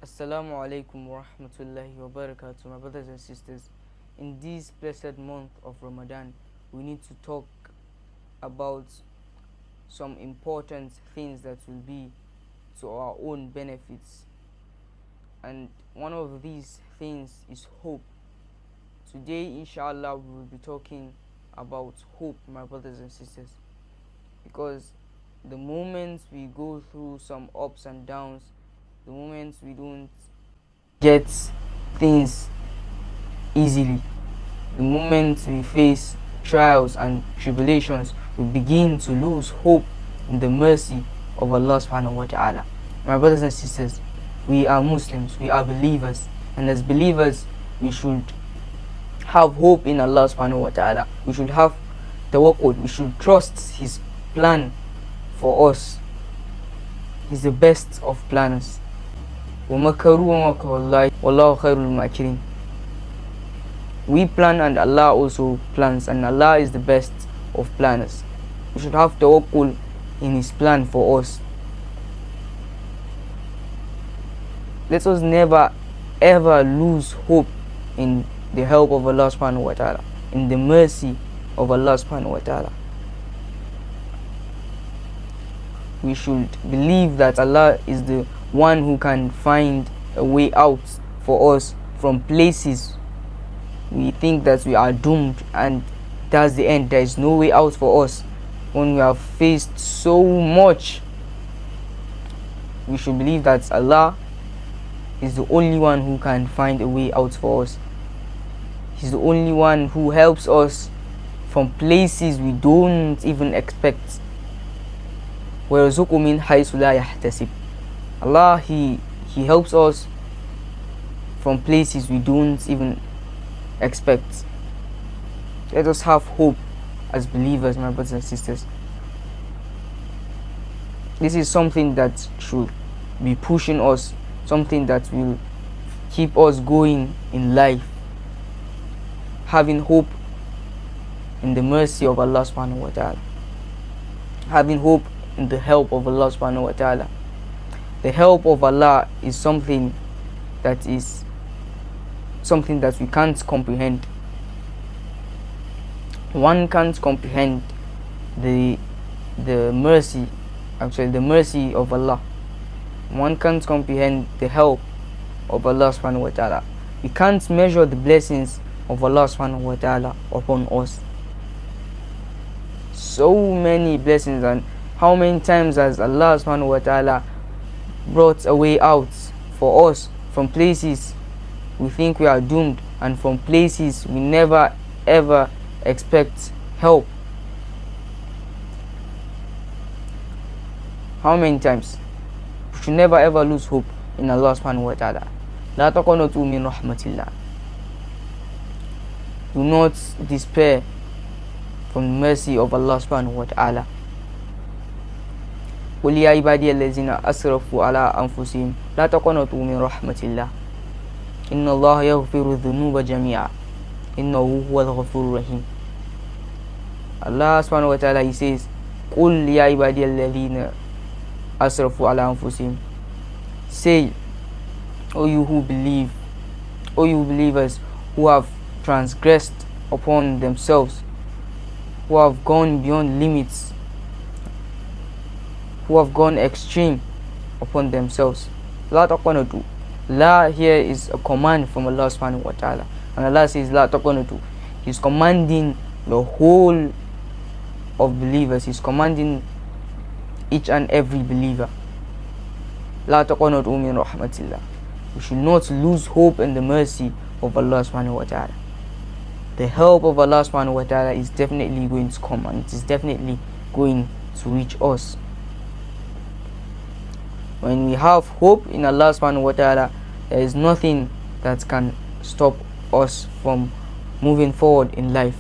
Assalamu alaikum wa rahmatullahi wa barakatuh, my brothers and sisters. In this blessed month of Ramadan, we need to talk about some important things that will be to our own benefits. And one of these things is hope. Today, inshallah, we will be talking about hope, my brothers and sisters. Because the moments we go through some ups and downs, the moments we don't get things easily, the moment we face trials and tribulations, we begin to lose hope in the mercy of Allah subhanahu wa ta'ala. My brothers and sisters, we are Muslims, we are believers, and as believers we should have hope in Allah subhanahu wa ta'ala. We should have tawakkul, we should trust His plan for us. He's the best of planners. وَمَكَرُوا وَمَكَرَ اللَّهِ وَاللَّهُ خَيْرُ الْمَاكِرِينَ. We plan and Allah also plans, and Allah is the best of planners. We should have tawakkul in His plan for us. Let us never ever lose hope in the help of Allah subhanahu wa ta'ala, in the mercy of Allah subhanahu wa ta'ala. We should believe that Allah is the one who can find a way out for us from places we think that we are doomed and that's the end. There is no way out for us. When we have faced so much, we should believe that Allah is the only one who can find a way out for us. He's the only one who helps us from places we don't even expect. وَيَرْزُقُ مِنْ حَيْثُ لَا يَحْتَسِبُ. Allah, He helps us from places we don't even expect. Let us have hope as believers, my brothers and sisters. This is something that should be pushing us, something that will keep us going in life. Having hope in the mercy of Allah subhanahu wa ta'ala. Having hope in the help of Allah subhanahu wa ta'ala. The help of Allah is something that we can't comprehend. One can't comprehend the mercy of Allah. One can't comprehend the help of Allah subhanahu wa ta'ala. We can't measure the blessings of Allah subhanahu wa ta'ala upon us. So many blessings, and how many times has Allah subhanahu wa ta'ala brought a way out for us from places we think we are doomed, and from places we never ever expect help. How many times? We should never ever lose hope in Allah subhanahu wa ta'ala. لا تقنطوا من رحمة الله. Do not despair from the mercy of Allah subhanahu wa ta'ala. قل يا عبادي الذين أسرفوا على أنفسهم لا تقنطوا من رحمة الله إن الله يغفر الذنوب جميعا إنه هو الغفور الرحيم. Allah subhanahu wa ta'ala, He says, قل يا عبادي الذين أسرفوا على أنفسهم. Say, O you who believe, O you believers who have transgressed upon themselves, who have gone beyond limits, who have gone extreme upon themselves. La taqanatu. La here is a command from Allah subhanahu wa ta'ala. And Allah says La taqanatu. He's commanding the whole of believers. He's commanding each and every believer. La taqanatu min rahmatillah. We should not lose hope in the mercy of Allah subhanahu wa ta'ala. The help of Allah subhanahu wa ta'ala is definitely going to come, and it is definitely going to reach us. When we have hope in Allah subhanahu wa ta'ala, there is nothing that can stop us from moving forward in life.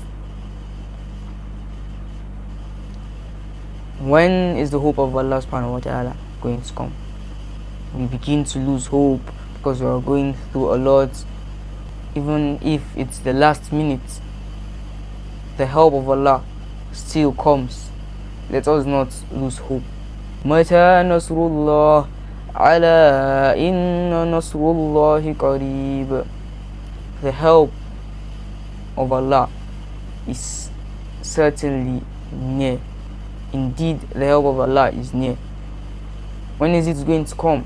When is the hope of Allah subhanahu wa ta'ala going to come? We begin to lose hope because we are going through a lot. Even if it's the last minute, the help of Allah still comes. Let us not lose hope. متى نصر الله ألا إن نصر الله قريب. The help of Allah is certainly near. Indeed, the help of Allah is near. When is it going to come?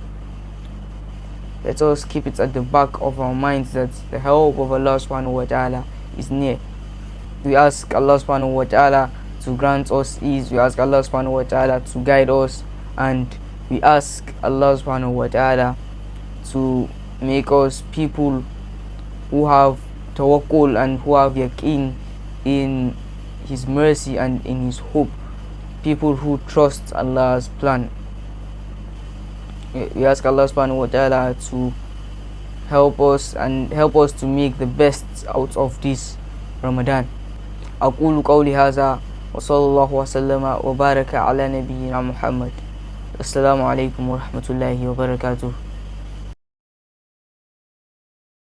Let us keep it at the back of our minds that the help of Allah subhanahu wa ta'ala is near. We ask Allah subhanahu wa ta'ala to grant us ease. We ask Allah subhanahu wa ta'ala to guide us, and we ask Allah subhanahu wa ta'ala to make us people who have tawakkul and who have yaqeen in His mercy and in His hope, people who trust Allah's plan. We ask Allah subhanahu wa ta'ala to help us to make the best out of this Ramadan. أقول قولي هذا وصلى الله وسلم وبارك على نبينا محمد. السلام عليكم ورحمة الله وبركاته.